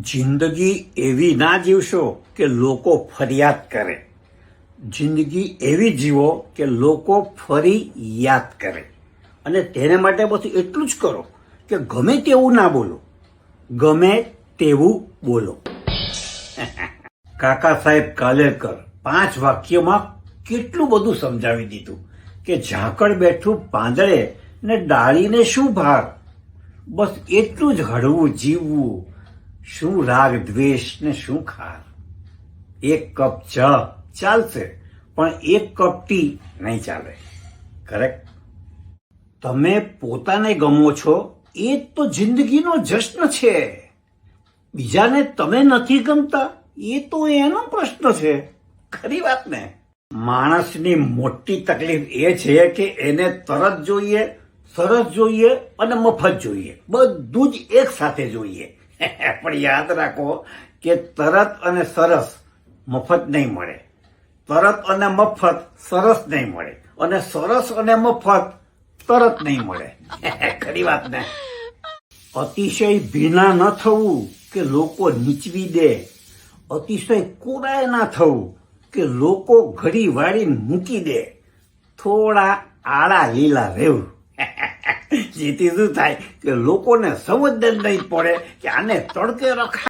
જિંદગી એવી ના જીવશો કે લોકો ફરિયાદ કરે. જિંદગી એવી જીવો કે લોકો ફરી યાદ કરે. અને તેને માટે બસ એટલું જ કરો કે ગમે તેવું ના બોલો, ગમે તેવું બોલો. કાકા સાહેબ કાલેલકર 5 વાક્યમાં કેટલું બધું સમજાવી દીધું કે ઝાકળ બેઠું પાંદડે ને ડાળીને શું ભાર. બસ એટલું જ હળવું જીવવું, શું રાગ દ્વેષ ને શું ખાર. 1 કપ ચા ચાલશે પણ 1 કપ ટી નહીં ચાલે. કરેક્ટ? તમે પોતાને ગમો છો એ જ તો જિંદગીનો જશ્ન છે. બીજાને તમે નથી ગમતા એ તો એનો પ્રશ્ન છે. ખરી વાત ને? માણસની મોટી તકલીફ એ છે કે એને તરત જોઈએ, સરસ જોઈએ અને મફત જોઈએ. બધું જ એક સાથે જોઈએ. પણ યાદ રાખો કે તરત અને સરસ મફત નહીં મળે, તરત અને મફત સરસ નહીં મળે, અને સરસ અને મફત તરત નહીં મળે. ખરી વાત ને? અતિશય ભીના ન થવું કે લોકો નીચવી દે, અતિશય કોરાય ના થવું કે લોકો ઘડી વાળીને મૂકી દે. થોડા આડા લીલા રહેવું. જેથી શું થાય કે લોકોને સમજ જ નહીં પડે કે આને તડકે રખાય.